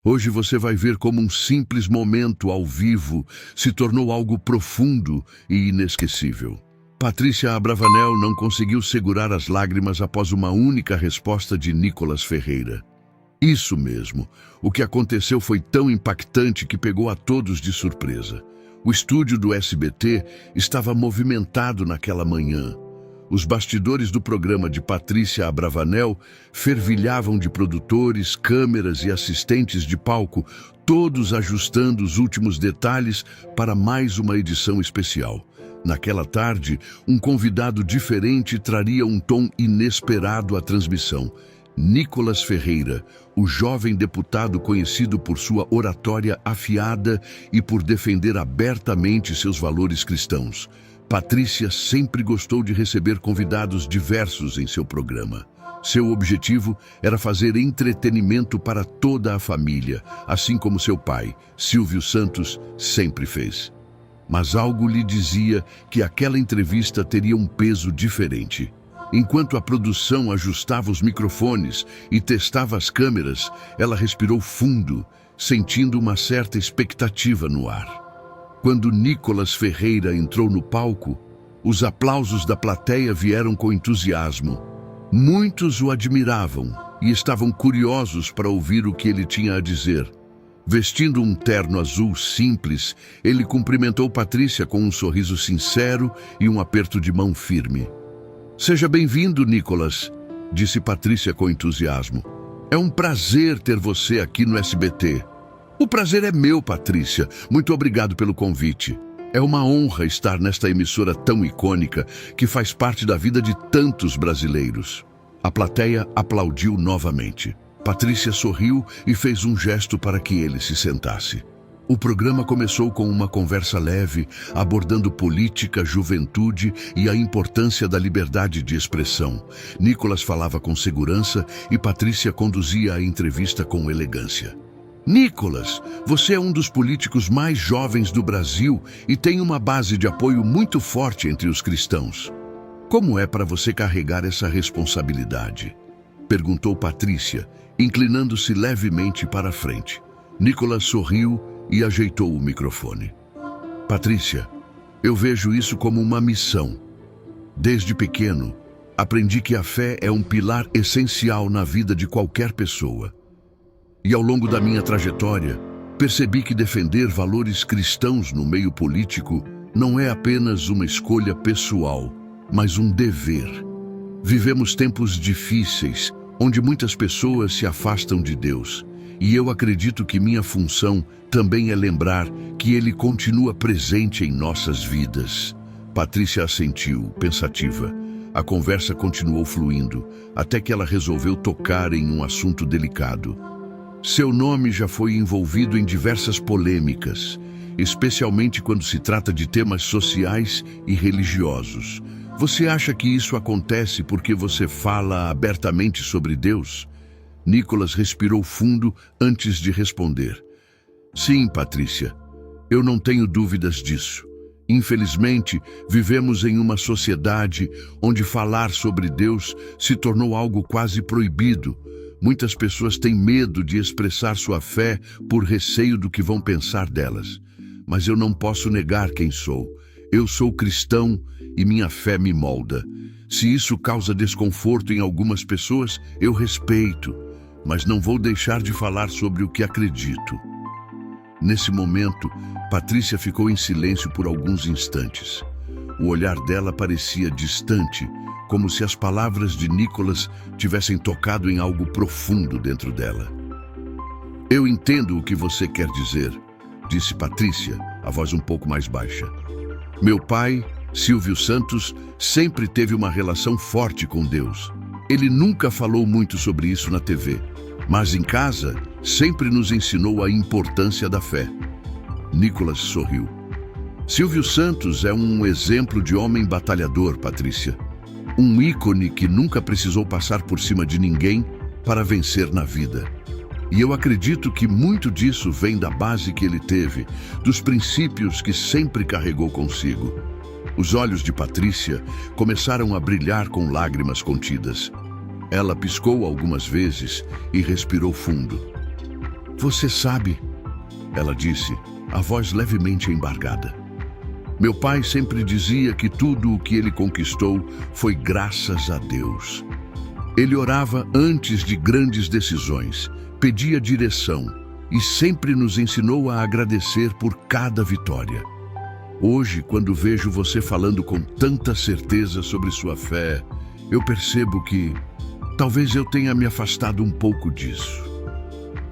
Hoje você vai ver como um simples momento ao vivo se tornou algo profundo e inesquecível. Patrícia Abravanel não conseguiu segurar as lágrimas após uma única resposta de Nicolas Ferreira. Isso mesmo, o que aconteceu foi tão impactante que pegou a todos de surpresa. O estúdio do SBT estava movimentado naquela manhã. Os bastidores do programa de Patrícia Abravanel fervilhavam de produtores, câmeras e assistentes de palco, todos ajustando os últimos detalhes para mais uma edição especial. Naquela tarde, um convidado diferente traria um tom inesperado à transmissão. Nicolas Ferreira, o jovem deputado conhecido por sua oratória afiada e por defender abertamente seus valores cristãos. Patrícia sempre gostou de receber convidados diversos em seu programa. Seu objetivo era fazer entretenimento para toda a família, assim como seu pai, Silvio Santos, sempre fez. Mas algo lhe dizia que aquela entrevista teria um peso diferente. Enquanto a produção ajustava os microfones e testava as câmeras, ela respirou fundo, sentindo uma certa expectativa no ar. Quando Nicolas Ferreira entrou no palco, os aplausos da plateia vieram com entusiasmo. Muitos o admiravam e estavam curiosos para ouvir o que ele tinha a dizer. Vestindo um terno azul simples, ele cumprimentou Patrícia com um sorriso sincero e um aperto de mão firme. "Seja bem-vindo, Nicolas", disse Patrícia com entusiasmo. "É um prazer ter você aqui no SBT." "O prazer é meu, Patrícia. Muito obrigado pelo convite. É uma honra estar nesta emissora tão icônica que faz parte da vida de tantos brasileiros." A plateia aplaudiu novamente. Patrícia sorriu e fez um gesto para que ele se sentasse. O programa começou com uma conversa leve, abordando política, juventude e a importância da liberdade de expressão. Nicolas falava com segurança e Patrícia conduzia a entrevista com elegância. "Nicolas, você é um dos políticos mais jovens do Brasil e tem uma base de apoio muito forte entre os cristãos. Como é para você carregar essa responsabilidade?" perguntou Patrícia, inclinando-se levemente para a frente. Nicolas sorriu e ajeitou o microfone. "Patrícia, eu vejo isso como uma missão. Desde pequeno, aprendi que a fé é um pilar essencial na vida de qualquer pessoa. E ao longo da minha trajetória, percebi que defender valores cristãos no meio político não é apenas uma escolha pessoal, mas um dever. Vivemos tempos difíceis, onde muitas pessoas se afastam de Deus, e eu acredito que minha função também é lembrar que Ele continua presente em nossas vidas." Patrícia assentiu, pensativa. A conversa continuou fluindo, até que ela resolveu tocar em um assunto delicado. Seu nome já foi envolvido em diversas polêmicas, especialmente quando se trata de temas sociais e religiosos. Você acha que isso acontece porque você fala abertamente sobre Deus? Nicolas respirou fundo antes de responder. "Sim, Patrícia, eu não tenho dúvidas disso. Infelizmente, vivemos em uma sociedade onde falar sobre Deus se tornou algo quase proibido. Muitas pessoas têm medo de expressar sua fé por receio do que vão pensar delas. Mas eu não posso negar quem sou. Eu sou cristão e minha fé me molda. Se isso causa desconforto em algumas pessoas, eu respeito, mas não vou deixar de falar sobre o que acredito." Nesse momento, Patrícia ficou em silêncio por alguns instantes. O olhar dela parecia distante, como se as palavras de Nicolas tivessem tocado em algo profundo dentro dela. "Eu entendo o que você quer dizer", disse Patrícia, a voz um pouco mais baixa. "Meu pai, Silvio Santos, sempre teve uma relação forte com Deus. Ele nunca falou muito sobre isso na TV, mas em casa sempre nos ensinou a importância da fé." Nicolas sorriu. "Silvio Santos é um exemplo de homem batalhador, Patrícia. Um ícone que nunca precisou passar por cima de ninguém para vencer na vida. E eu acredito que muito disso vem da base que ele teve, dos princípios que sempre carregou consigo." Os olhos de Patrícia começaram a brilhar com lágrimas contidas. Ela piscou algumas vezes e respirou fundo. Você sabe, ela disse, a voz levemente embargada. Meu pai sempre dizia que tudo o que ele conquistou foi graças a Deus. Ele orava antes de grandes decisões, pedia direção e sempre nos ensinou a agradecer por cada vitória. Hoje, quando vejo você falando com tanta certeza sobre sua fé, eu percebo que talvez eu tenha me afastado um pouco disso.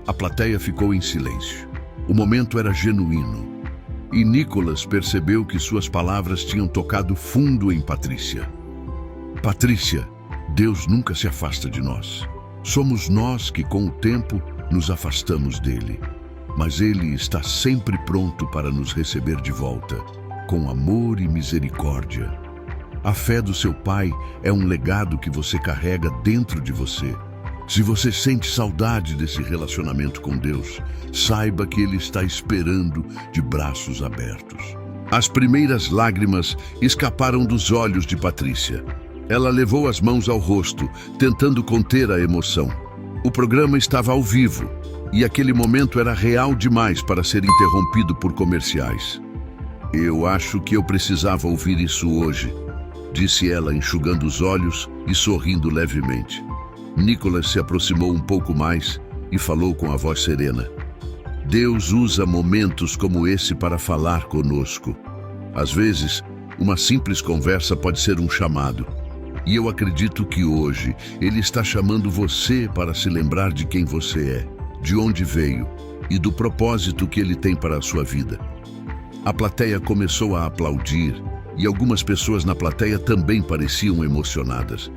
A plateia ficou em silêncio. O momento era genuíno. E Nicholas percebeu que suas palavras tinham tocado fundo em Patrícia. Patrícia, Deus nunca se afasta de nós. Somos nós que, com o tempo, nos afastamos dele. Mas ele está sempre pronto para nos receber de volta, com amor e misericórdia. A fé do seu pai é um legado que você carrega dentro de você. Se você sente saudade desse relacionamento com Deus, saiba que Ele está esperando de braços abertos. As primeiras lágrimas escaparam dos olhos de Patrícia. Ela levou as mãos ao rosto, tentando conter a emoção. O programa estava ao vivo, e aquele momento era real demais para ser interrompido por comerciais. Eu acho que eu precisava ouvir isso hoje, disse ela, enxugando os olhos e sorrindo levemente. Nicholas se aproximou um pouco mais e falou com a voz serena. Deus usa momentos como esse para falar conosco. Às vezes, uma simples conversa pode ser um chamado. E eu acredito que hoje Ele está chamando você para se lembrar de quem você é, de onde veio e do propósito que Ele tem para a sua vida. A plateia começou a aplaudir e algumas pessoas na plateia também pareciam emocionadas.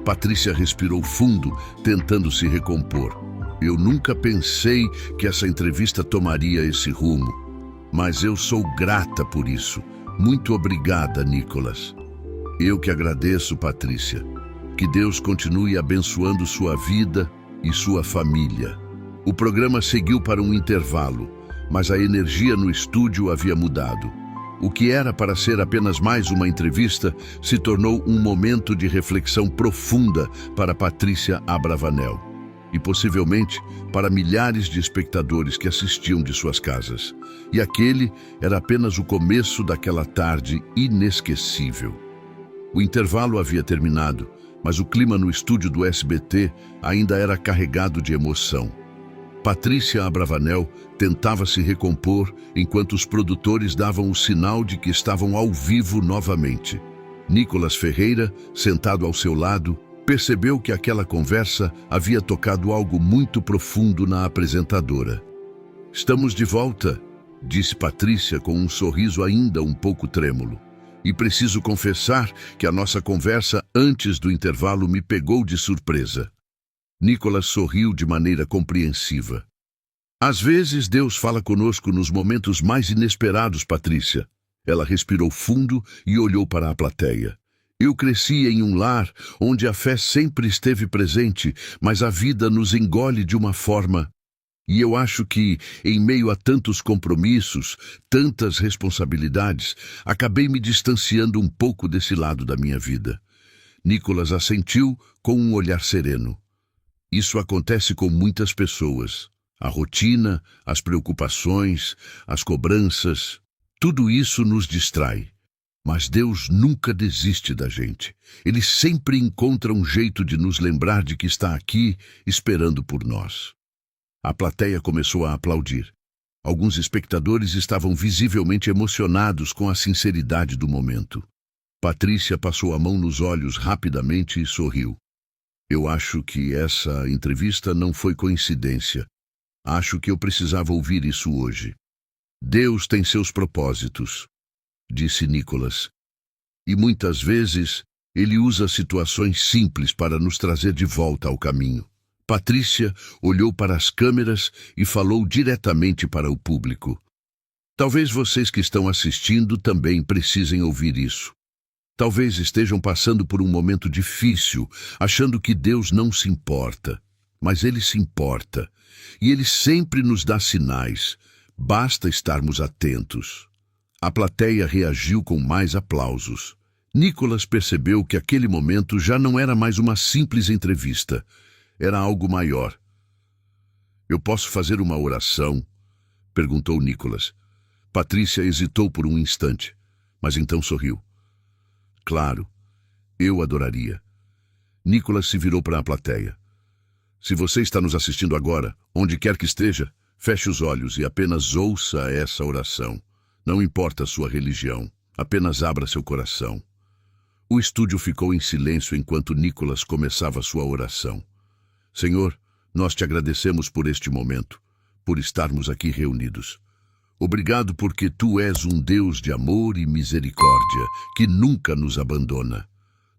Patrícia respirou fundo, tentando se recompor. Eu nunca pensei que essa entrevista tomaria esse rumo, mas eu sou grata por isso. Muito obrigada, Nicholas. Eu que agradeço, Patrícia. Que Deus continue abençoando sua vida e sua família. O programa seguiu para um intervalo, mas a energia no estúdio havia mudado. O que era para ser apenas mais uma entrevista se tornou um momento de reflexão profunda para Patrícia Abravanel e possivelmente para milhares de espectadores que assistiam de suas casas. E aquele era apenas o começo daquela tarde inesquecível. O intervalo havia terminado, mas o clima no estúdio do SBT ainda era carregado de emoção. Patrícia Abravanel tentava se recompor enquanto os produtores davam o sinal de que estavam ao vivo novamente. Nicholas Ferreira, sentado ao seu lado, percebeu que aquela conversa havia tocado algo muito profundo na apresentadora. Estamos de volta, disse Patrícia com um sorriso ainda um pouco trêmulo. E preciso confessar que a nossa conversa antes do intervalo me pegou de surpresa. Nicholas sorriu de maneira compreensiva. Às vezes Deus fala conosco nos momentos mais inesperados, Patrícia. Ela respirou fundo e olhou para a plateia. Eu cresci em um lar onde a fé sempre esteve presente, mas a vida nos engole de uma forma. E eu acho que, em meio a tantos compromissos, tantas responsabilidades, acabei me distanciando um pouco desse lado da minha vida. Nicholas assentiu com um olhar sereno. Isso acontece com muitas pessoas. A rotina, as preocupações, as cobranças, tudo isso nos distrai. Mas Deus nunca desiste da gente. Ele sempre encontra um jeito de nos lembrar de que está aqui, esperando por nós. A plateia começou a aplaudir. Alguns espectadores estavam visivelmente emocionados com a sinceridade do momento. Patrícia passou a mão nos olhos rapidamente e sorriu. Eu acho que essa entrevista não foi coincidência. Acho que eu precisava ouvir isso hoje. Deus tem seus propósitos, disse Nicholas. E muitas vezes Ele usa situações simples para nos trazer de volta ao caminho. Patrícia olhou para as câmeras e falou diretamente para o público. Talvez vocês que estão assistindo também precisem ouvir isso. Talvez estejam passando por um momento difícil, achando que Deus não se importa. Mas Ele se importa. E Ele sempre nos dá sinais. Basta estarmos atentos. A plateia reagiu com mais aplausos. Nicholas percebeu que aquele momento já não era mais uma simples entrevista. Era algo maior. Eu posso fazer uma oração? Perguntou Nicholas. Patrícia hesitou por um instante, mas então sorriu. Claro, eu adoraria. Nicholas se virou para a plateia. Se você está nos assistindo agora, onde quer que esteja, feche os olhos e apenas ouça essa oração. Não importa a sua religião, apenas abra seu coração. O estúdio ficou em silêncio enquanto Nicholas começava sua oração. Senhor, nós te agradecemos por este momento, por estarmos aqui reunidos. Obrigado porque tu és um Deus de amor e misericórdia, que nunca nos abandona.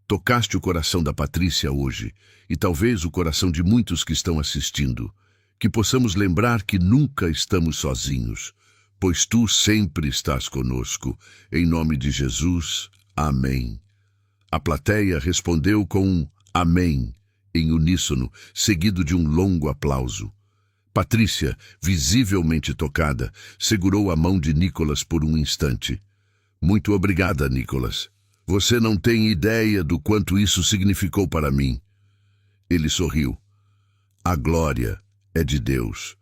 Tocaste o coração da Patrícia hoje, e talvez o coração de muitos que estão assistindo, que possamos lembrar que nunca estamos sozinhos, pois tu sempre estás conosco. Em nome de Jesus, amém. A plateia respondeu com um amém, em uníssono, seguido de um longo aplauso. Patrícia, visivelmente tocada, segurou a mão de Nicholas por um instante. Muito obrigada, Nicholas. Você não tem ideia do quanto isso significou para mim. Ele sorriu. A glória é de Deus.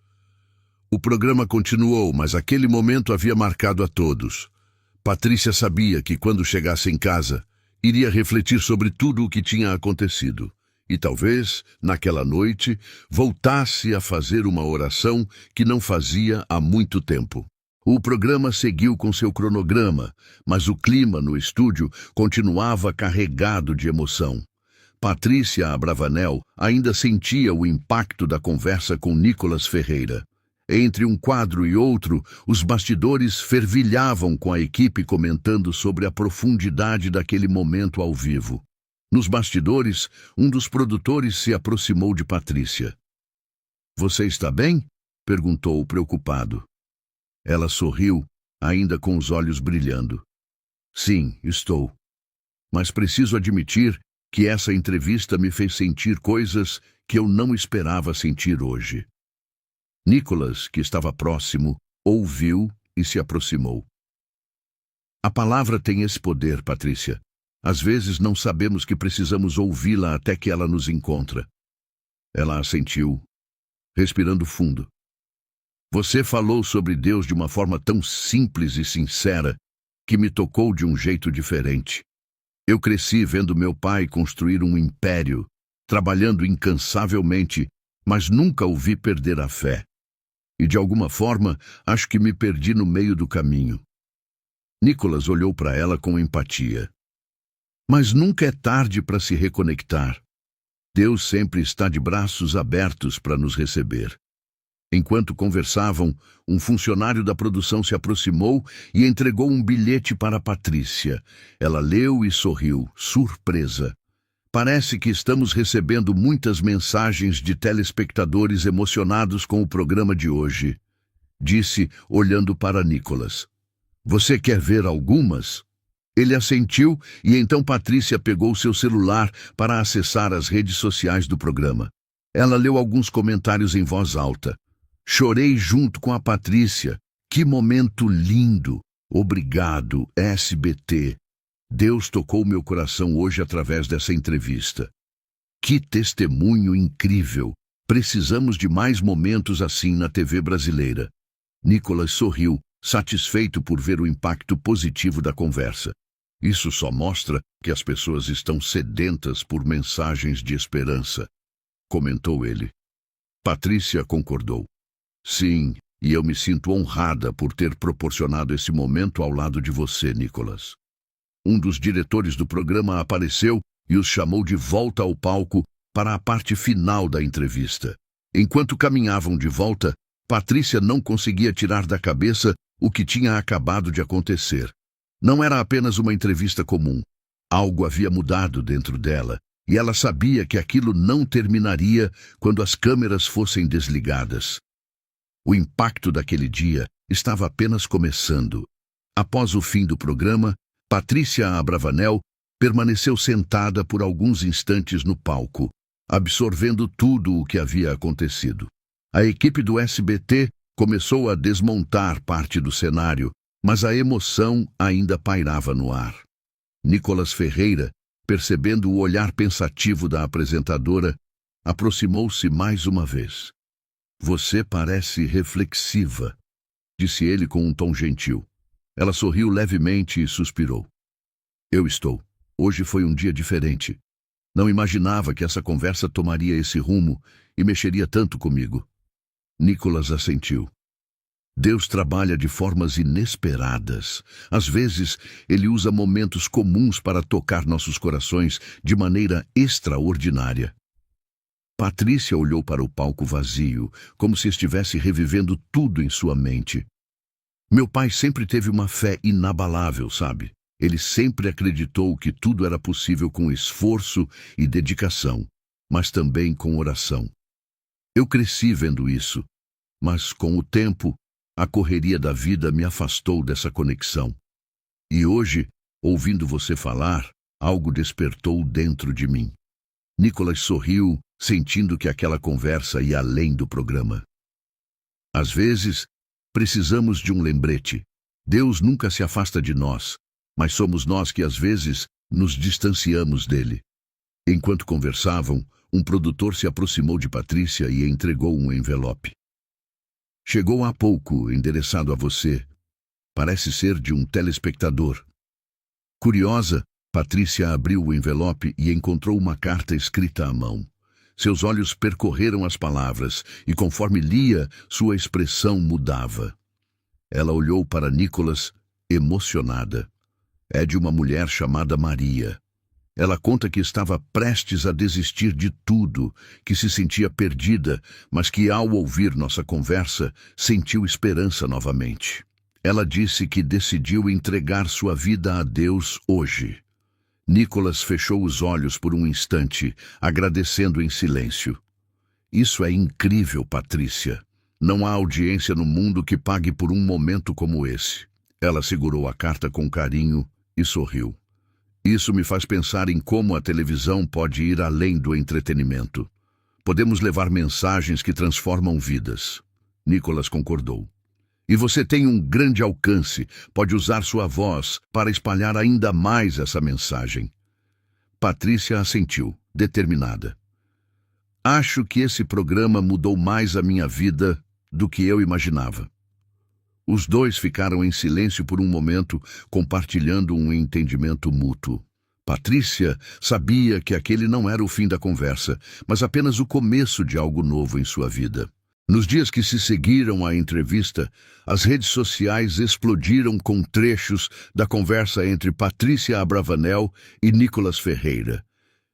O programa continuou, mas aquele momento havia marcado a todos. Patrícia sabia que quando chegasse em casa, iria refletir sobre tudo o que tinha acontecido. E talvez, naquela noite, voltasse a fazer uma oração que não fazia há muito tempo. O programa seguiu com seu cronograma, mas o clima no estúdio continuava carregado de emoção. Patrícia Abravanel ainda sentia o impacto da conversa com Nicholas Ferreira. Entre um quadro e outro, os bastidores fervilhavam com a equipe comentando sobre a profundidade daquele momento ao vivo. Nos bastidores, um dos produtores se aproximou de Patrícia. Você está bem? Perguntou preocupado. Ela sorriu, ainda com os olhos brilhando. Sim, estou. Mas preciso admitir que essa entrevista me fez sentir coisas que eu não esperava sentir hoje. Nicholas, que estava próximo, ouviu e se aproximou. A palavra tem esse poder, Patrícia. Às vezes não sabemos que precisamos ouvi-la até que ela nos encontra. Ela assentiu, respirando fundo. Você falou sobre Deus de uma forma tão simples e sincera que me tocou de um jeito diferente. Eu cresci vendo meu pai construir um império, trabalhando incansavelmente, mas nunca o vi perder a fé. E de alguma forma, acho que me perdi no meio do caminho. Nicholas olhou para ela com empatia. Mas nunca é tarde para se reconectar. Deus sempre está de braços abertos para nos receber. Enquanto conversavam, um funcionário da produção se aproximou e entregou um bilhete para Patrícia. Ela leu e sorriu, surpresa. Parece que estamos recebendo muitas mensagens de telespectadores emocionados com o programa de hoje, disse, olhando para Nicholas. Você quer ver algumas? Ele assentiu e então Patrícia pegou seu celular para acessar as redes sociais do programa. Ela leu alguns comentários em voz alta. Chorei junto com a Patrícia. Que momento lindo! Obrigado, SBT. Deus tocou meu coração hoje através dessa entrevista. Que testemunho incrível! Precisamos de mais momentos assim na TV brasileira. Nicholas sorriu, satisfeito por ver o impacto positivo da conversa. Isso só mostra que as pessoas estão sedentas por mensagens de esperança, comentou ele. Patrícia concordou. Sim, e eu me sinto honrada por ter proporcionado esse momento ao lado de você, Nicholas. Um dos diretores do programa apareceu e os chamou de volta ao palco para a parte final da entrevista. Enquanto caminhavam de volta, Patrícia não conseguia tirar da cabeça o que tinha acabado de acontecer. Não era apenas uma entrevista comum. Algo havia mudado dentro dela, e ela sabia que aquilo não terminaria quando as câmeras fossem desligadas. O impacto daquele dia estava apenas começando. Após o fim do programa, Patrícia Abravanel permaneceu sentada por alguns instantes no palco, absorvendo tudo o que havia acontecido. A equipe do SBT começou a desmontar parte do cenário, mas a emoção ainda pairava no ar. Nicholas Ferreira, percebendo o olhar pensativo da apresentadora, aproximou-se mais uma vez. Você parece reflexiva, disse ele com um tom gentil. Ela sorriu levemente e suspirou. Eu estou. Hoje foi um dia diferente. Não imaginava que essa conversa tomaria esse rumo e mexeria tanto comigo. Nicholas assentiu. Deus trabalha de formas inesperadas. Às vezes, ele usa momentos comuns para tocar nossos corações de maneira extraordinária. Patrícia olhou para o palco vazio, como se estivesse revivendo tudo em sua mente. Meu pai sempre teve uma fé inabalável, sabe? Ele sempre acreditou que tudo era possível com esforço e dedicação, mas também com oração. Eu cresci vendo isso, mas com o tempo, a correria da vida me afastou dessa conexão. E hoje, ouvindo você falar, algo despertou dentro de mim. Nicholas sorriu, sentindo que aquela conversa ia além do programa. Às vezes, precisamos de um lembrete. Deus nunca se afasta de nós, mas somos nós que às vezes nos distanciamos dele. Enquanto conversavam, um produtor se aproximou de Patrícia e entregou um envelope. Chegou há pouco, endereçado a você. Parece ser de um telespectador. Curiosa, Patrícia abriu o envelope e encontrou uma carta escrita à mão. Seus olhos percorreram as palavras e, conforme lia, sua expressão mudava. Ela olhou para Nicholas, emocionada. É de uma mulher chamada Maria. Ela conta que estava prestes a desistir de tudo, que se sentia perdida, mas que ao ouvir nossa conversa, sentiu esperança novamente. Ela disse que decidiu entregar sua vida a Deus hoje. Nicholas fechou os olhos por um instante, agradecendo em silêncio. Isso é incrível, Patrícia. Não há audiência no mundo que pague por um momento como esse. Ela segurou a carta com carinho e sorriu. Isso me faz pensar em como a televisão pode ir além do entretenimento. Podemos levar mensagens que transformam vidas. Nicholas concordou. E você tem um grande alcance, pode usar sua voz para espalhar ainda mais essa mensagem. Patrícia assentiu, determinada. Acho que esse programa mudou mais a minha vida do que eu imaginava. Os dois ficaram em silêncio por um momento, compartilhando um entendimento mútuo. Patrícia sabia que aquele não era o fim da conversa, mas apenas o começo de algo novo em sua vida. Nos dias que se seguiram à entrevista, as redes sociais explodiram com trechos da conversa entre Patrícia Abravanel e Nicholas Ferreira.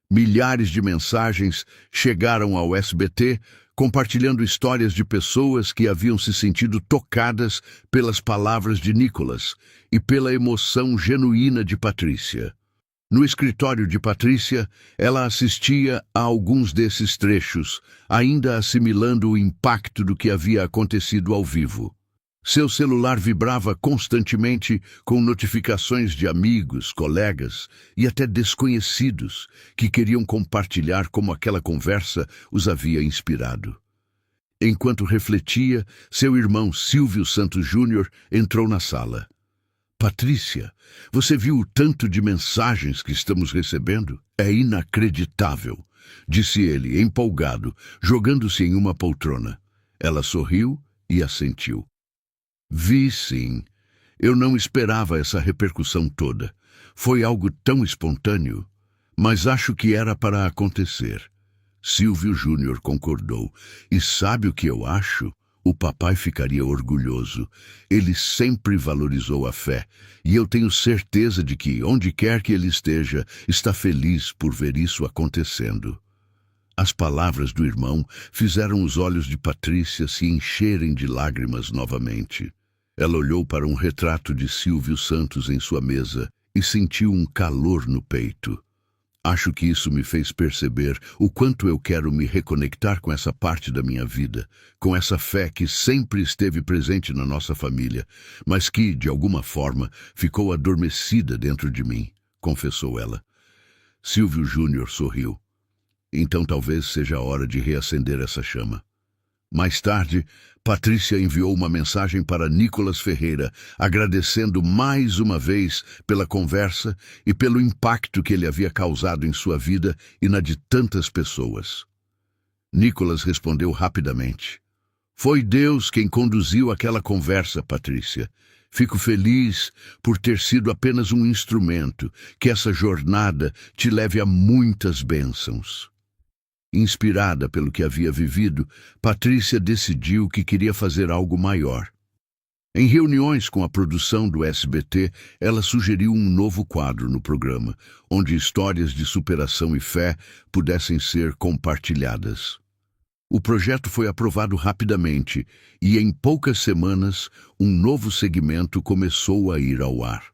Milhares de mensagens chegaram ao SBT, compartilhando histórias de pessoas que haviam se sentido tocadas pelas palavras de Nicholas e pela emoção genuína de Patrícia. No escritório de Patrícia, ela assistia a alguns desses trechos, ainda assimilando o impacto do que havia acontecido ao vivo. Seu celular vibrava constantemente com notificações de amigos, colegas e até desconhecidos que queriam compartilhar como aquela conversa os havia inspirado. Enquanto refletia, seu irmão Silvio Santos Júnior entrou na sala. Patrícia, você viu o tanto de mensagens que estamos recebendo? É inacreditável, disse ele, empolgado, jogando-se em uma poltrona. Ela sorriu e assentiu. Vi sim. Eu não esperava essa repercussão toda. Foi algo tão espontâneo, mas acho que era para acontecer. Silvio Júnior concordou. E sabe o que eu acho? O papai ficaria orgulhoso. Ele sempre valorizou a fé, e eu tenho certeza de que, onde quer que ele esteja, está feliz por ver isso acontecendo. As palavras do irmão fizeram os olhos de Patrícia se encherem de lágrimas novamente. Ela olhou para um retrato de Silvio Santos em sua mesa e sentiu um calor no peito. Acho que isso me fez perceber o quanto eu quero me reconectar com essa parte da minha vida, com essa fé que sempre esteve presente na nossa família, mas que, de alguma forma, ficou adormecida dentro de mim, confessou ela. Silvio Júnior sorriu. Então talvez seja a hora de reacender essa chama. Mais tarde, Patrícia enviou uma mensagem para Nicholas Ferreira, agradecendo mais uma vez pela conversa e pelo impacto que ele havia causado em sua vida e na de tantas pessoas. Nicholas respondeu rapidamente. Foi Deus quem conduziu aquela conversa, Patrícia. Fico feliz por ter sido apenas um instrumento, que essa jornada te leve a muitas bênçãos. Inspirada pelo que havia vivido, Patrícia decidiu que queria fazer algo maior. Em reuniões com a produção do SBT, ela sugeriu um novo quadro no programa, onde histórias de superação e fé pudessem ser compartilhadas. O projeto foi aprovado rapidamente e, em poucas semanas, um novo segmento começou a ir ao ar.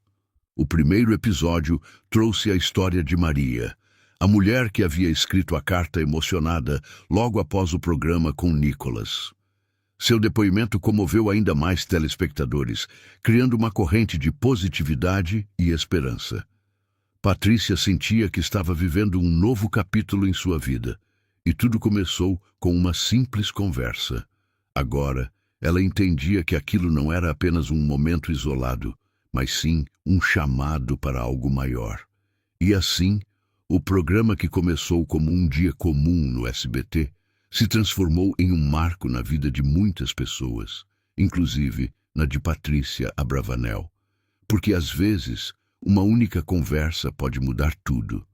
O primeiro episódio trouxe a história de Maria, a mulher que havia escrito a carta emocionada logo após o programa com Nicholas. Seu depoimento comoveu ainda mais telespectadores, criando uma corrente de positividade e esperança. Patrícia sentia que estava vivendo um novo capítulo em sua vida, e tudo começou com uma simples conversa. Agora, ela entendia que aquilo não era apenas um momento isolado, mas sim um chamado para algo maior. E assim, o programa que começou como um dia comum no SBT se transformou em um marco na vida de muitas pessoas, inclusive na de Patrícia Abravanel. Porque às vezes, uma única conversa pode mudar tudo.